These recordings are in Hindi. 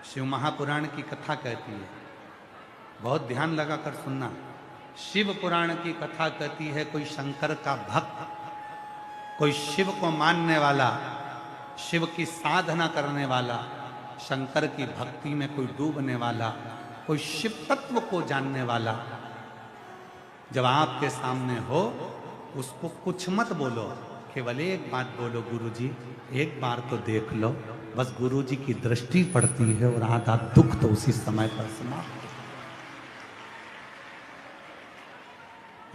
शिव महापुराण की कथा कहती है, बहुत ध्यान लगाकर सुनना। शिव पुराण की कथा कहती है कोई शंकर का भक्त, कोई शिव को मानने वाला, शिव की साधना करने वाला, शंकर की भक्ति में कोई डूबने वाला, कोई शिव तत्व को जानने वाला जब आपके सामने हो, उसको कुछ मत बोलो, केवल एक बात बोलो, गुरुजी एक बार तो देख लो। बस गुरुजी की दृष्टि पड़ती है और आधा दुख तो उसी समय पर समाप्त।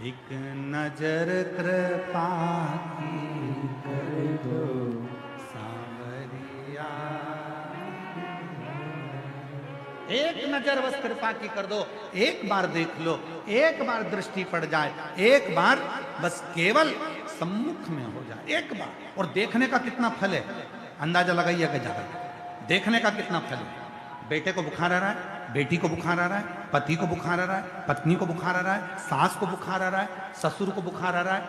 एक नजर कृपा की कर दो सांवरिया, एक नजर बस कृपा की कर दो, एक बार देख लो, एक बार दृष्टि पड़ जाए, एक बार बस केवल सम्मुख में हो जाए, एक बार। और देखने का कितना फल है, अंदाजा लगाइए कि ज्यादा देखने का कितना फल है। बेटे को बुखार आ रहा है, बेटी को बुखार आ रहा है, पति को बुखार आ रहा है, पत्नी को बुखार आ रहा है, सास को बुखार आ रहा है, ससुर को बुखार आ रहा है,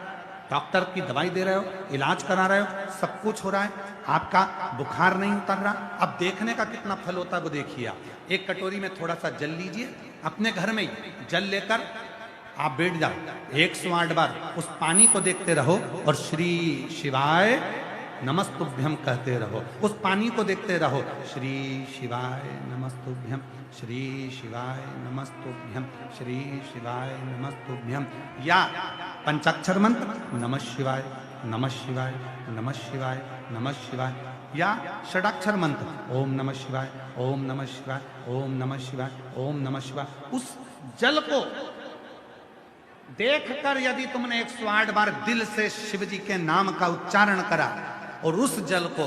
डॉक्टर की दवाई दे रहे हो, इलाज करा रहे हो, सब कुछ हो रहा है, आपका बुखार नहीं उतर रहा। अब देखने का कितना फल होता है वो देखिए आप। एक कटोरी में थोड़ा सा जल लीजिए, अपने घर में ही जल लेकर आप बैठ जाओ, 108 बार उस पानी को देखते रहो और श्री शिवाय नमस्तुभ्यम कहते रहो। उस पानी को देखते रहो, श्री शिवाय नमस्तुभ्यम, श्री शिवाय नमस्तुभ्यम, श्री शिवाय नमस्तुभ्यम। या पंचाक्षर मंत्र नमः शिवाय, नमः शिवाय, नमः शिवाय, नमः शिवाय। या षडाक्षर मंत्र ओम नमः शिवाय, ओम नमः शिवाय, ओम नमः शिवाय, ओम नमः शिवाय। उस जल को देखकर यदि तुमने 108 बार दिल से शिव जी के नाम का उच्चारण करा और उस जल को,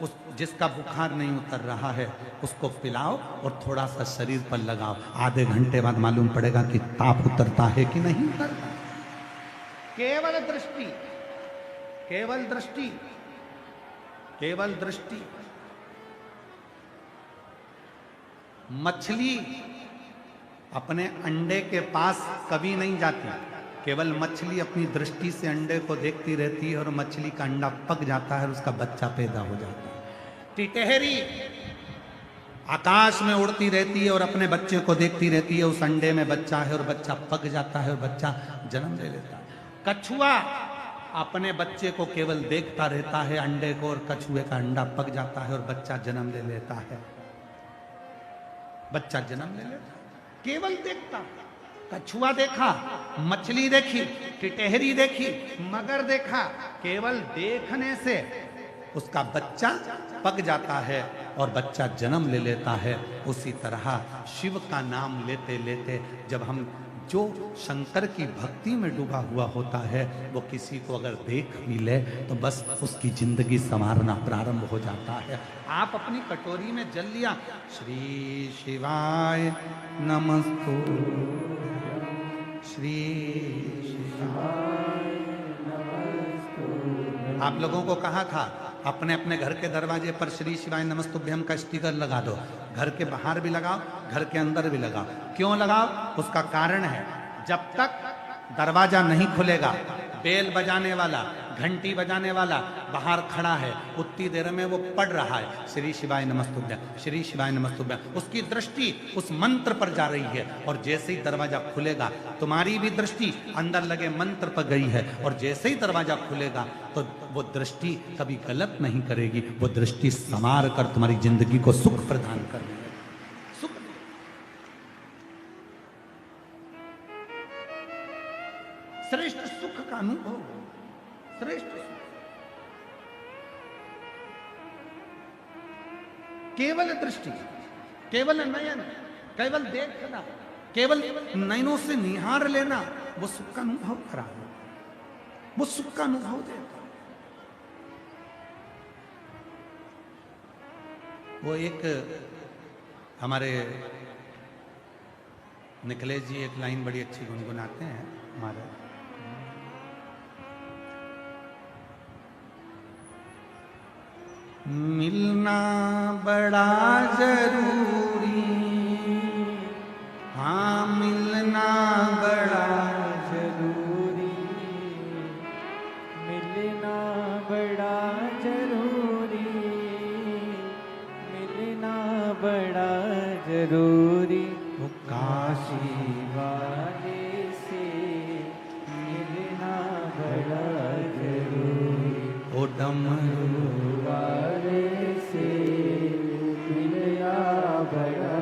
उस जिसका बुखार नहीं उतर रहा है, उसको पिलाओ और थोड़ा सा शरीर पर लगाओ, आधे घंटे बाद मालूम पड़ेगा कि ताप उतरता है कि नहीं उतरता। केवल दृष्टि, केवल दृष्टि, केवल दृष्टि। मछली अपने अंडे के पास कभी नहीं जाती, केवल मछली अपनी दृष्टि से अंडे को देखती रहती है और मछली का अंडा पक जाता है और उसका बच्चा पैदा हो जाता है। टिटहरी आकाश में उड़ती रहती है और अपने बच्चे को देखती रहती है, उस अंडे में बच्चा है और बच्चा पक जाता है और बच्चा जन्म ले लेता है। कछुआ अपने बच्चे को केवल देखता रहता है अंडे को, और कछुए का अंडा पक जाता है और बच्चा जन्म ले लेता है, बच्चा जन्म ले लेता है, केवल देखता। कछुआ देखा, मछली देखी, टिटहरी देखी, मगर देखा, केवल देखने से उसका बच्चा पक जाता है और बच्चा जन्म ले लेता है। उसी तरह शिव का नाम लेते लेते जब हम, जो शंकर की भक्ति में डूबा हुआ होता है, वो किसी को अगर देख भी ले तो बस उसकी जिंदगी संवारना प्रारंभ हो जाता है। आप अपनी कटोरी में जल लिया, श्री शिवाय नमस्तु, श्री शिवाय नमस्तु। आप लोगों को कहा था अपने अपने घर के दरवाजे पर श्री शिवाय नमस्तुभ्यम का स्टिकर लगा दो, घर के बाहर भी लगाओ, घर के अंदर भी लगाओ। क्यों लगाओ? उसका कारण है, जब तक दरवाजा नहीं खुलेगा, बेल बजाने वाला, घंटी बजाने वाला बाहर खड़ा है, उतनी देर में वो पढ़ रहा है श्री शिवाय नमस्तुभ्यम, श्री शिवाय नमस्तुभ्यम। उसकी दृष्टि उस मंत्र पर जा रही है, और जैसे ही दरवाजा खुलेगा तुम्हारी भी दृष्टि अंदर लगे मंत्र पर गई है, और जैसे ही दरवाजा खुलेगा तो वो दृष्टि कभी गलत नहीं करेगी, वो दृष्टि संवार कर तुम्हारी जिंदगी को सुख प्रदान करेगी। सुख, श्रेष्ठ सुख का अनुभव, श्रेष्ठ सुख। केवल दृष्टि, केवल नयन, केवल देखना, केवल नयनों से निहार लेना, वो सुख का अनुभव करा, वो सुख का अनुभव देता। वो एक हमारे निखिलेश जी एक लाइन बड़ी अच्छी गुनगुनाते हैं हमारे, मिलना बड़ा जरूरी, हाँ मिलना बड़ा जरूरी, मिलना बड़ा जरूरी, मिलना बड़ा बड़ा जरूरी, काशी वाले से मिलना बड़ा जरूरी, ओ डमरू वाले से मिलना बड़ा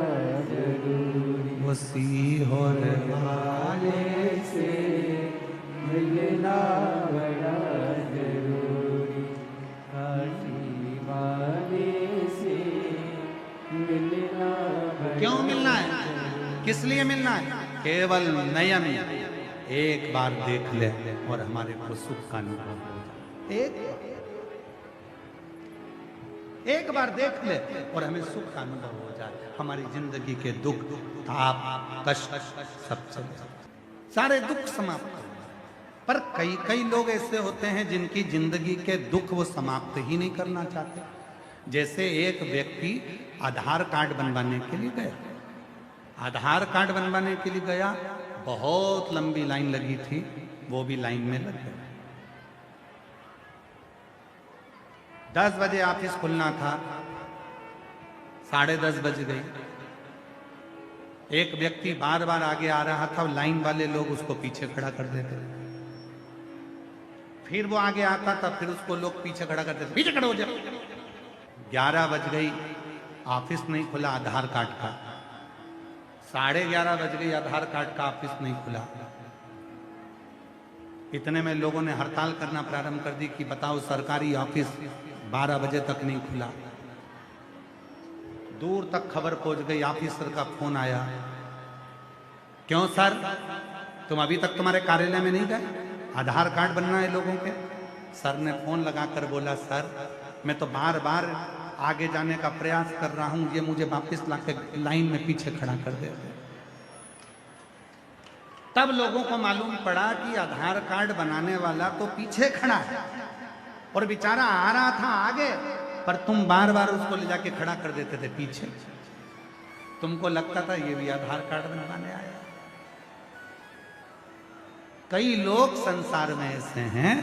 जरूरी, वो सीहोर वाले से मिलना बड़ा जरूरी, काशी वाले से मिलना बड़ा। क्यों मिलना है? किस लिए मिलना है? केवल नयन एक बार देख ले और हमारे को सुख का अनुभव हो जाए। एक बार देख ले और हमें सुख का अनुभव हो जाए, हमारी जिंदगी के दुख ताप कष्ट सब चले जाए, सारे दुख समाप्त हो। पर कई कई लोग ऐसे होते हैं जिनकी जिंदगी के दुख वो समाप्त ही नहीं करना चाहते। जैसे एक व्यक्ति आधार कार्ड बनवाने के लिए गया, आधार कार्ड बनवाने के लिए गया, बहुत लंबी लाइन लगी थी, वो भी लाइन में लग गया। 10 बजे ऑफिस खुलना था, 10:30 बज गई। एक व्यक्ति बार बार आगे आ रहा था, लाइन वाले लोग उसको पीछे खड़ा कर देते, फिर वो आगे आता था, फिर उसको लोग पीछे खड़ा कर देते, पीछे खड़ा हो जाओ। 11 बज गई, ऑफिस नहीं खुला आधार कार्ड का। 11:30 बज गई, आधार कार्ड का ऑफिस नहीं खुला। इतने में लोगों ने हड़ताल करना प्रारंभ कर दी कि बताओ सरकारी ऑफिस 12 बजे तक नहीं खुला। दूर तक खबर पहुंच गई, ऑफिसर का फोन आया, क्यों सर तुम अभी तक तुम्हारे कार्यालय में नहीं गए, आधार कार्ड बनना है लोगों के। सर ने फोन लगाकर बोला, सर मैं तो बार बार आगे जाने का प्रयास कर रहा हूं, ये मुझे वापस लाके लाइन में पीछे खड़ा कर दे। तब लोगों को मालूम पड़ा कि आधार कार्ड बनाने वाला तो पीछे खड़ा है और बेचारा आ रहा था आगे, पर तुम बार बार उसको ले जाके खड़ा कर देते थे पीछे। तुमको लगता था ये भी आधार कार्ड बनवाने आया। कई लोग संसार में ऐसे हैं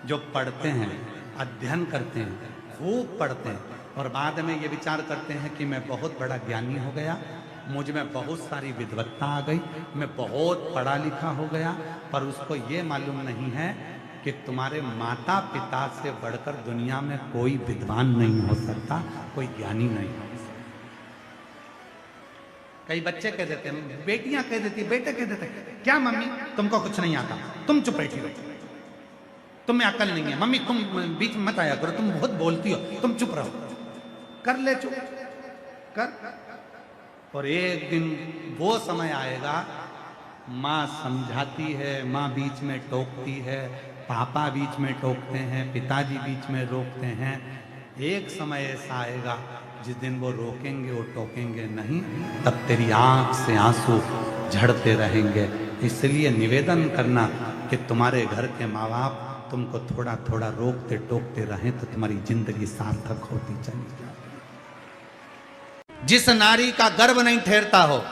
जो पढ़ते हैं, अध्ययन करते हैं, खूब पढ़ते हैं और बाद में ये विचार करते हैं कि मैं बहुत बड़ा ज्ञानी हो गया, मुझ में बहुत सारी विद्वत्ता आ गई, मैं बहुत पढ़ा लिखा हो गया, पर उसको ये मालूम नहीं है कि तुम्हारे माता पिता से बढ़कर दुनिया में कोई विद्वान नहीं हो सकता, कोई ज्ञानी नहीं हो सकता। कई बच्चे कह देते हैं, बेटियां कह देती, बेटे कह देते, क्या मम्मी तुमको कुछ नहीं आता, तुम चुप बैठी हो, तुम में अकल नहीं है, मम्मी तुम बीच में मत आया करो, तुम बहुत बोलती हो, तुम चुप रहो। कर ले चुप कर। और एक दिन वो समय आएगा, माँ समझाती है, माँ बीच में टोकती है, पापा बीच में टोकते हैं, पिताजी बीच में रोकते हैं। एक समय ऐसा आएगा जिस दिन वो रोकेंगे, वो टोकेंगे नहीं, तब तेरी आंख से आंसू झड़ते रहेंगे। इसलिए निवेदन करना कि तुम्हारे घर के माँ बाप तुमको थोड़ा थोड़ा रोकते टोकते रहें तो तुम्हारी जिंदगी सार्थक होती चली जाए। जिस नारी का गर्भ नहीं ठहरता हो,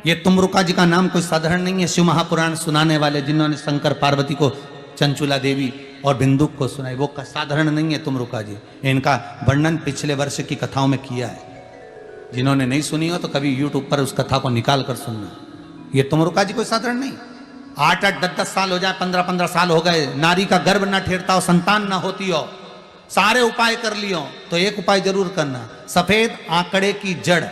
ये तुमरुका जी का नाम कोई साधारण नहीं है। शिव महापुराण सुनाने वाले जिन्होंने शंकर पार्वती को, चंचुला देवी और बिंदुक को सुनाई, वो साधारण नहीं है तुमरुका जी। इनका वर्णन पिछले वर्ष की कथाओं में किया है। जिन्होंने नहीं सुनी हो तो कभी यूट्यूब पर उस कथा को निकाल कर सुनना। ये तुमरुका जी कोई साधारण नहीं। 8-8, 10-10 साल हो जाए, 15-15 साल हो गए, नारी का गर्भ ना ठहरता हो, संतान ना होती हो, सारे उपाय कर लियो, तो एक उपाय जरूर करना, सफेद आंकड़े की जड़,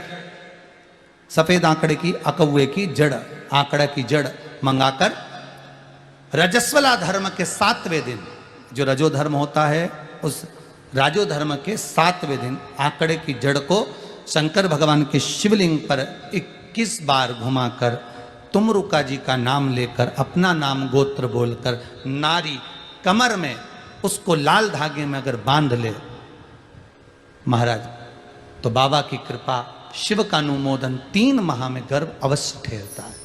सफेद आंकड़े की, अकौए की जड़, आंकड़ा की जड़ मंगाकर रजस्वला धर्म के 7वें दिन, जो रजो धर्म होता है, उस राजो धर्म के 7वें दिन आंकड़े की जड़ को शंकर भगवान के शिवलिंग पर 21 बार घुमाकर तुमरुका जी का नाम लेकर, अपना नाम गोत्र बोलकर, नारी कमर में उसको लाल धागे में अगर बांध ले महाराज, तो बाबा की कृपा, शिव का अनुमोदन, 3 माह में गर्भ अवश्य ठहरता है।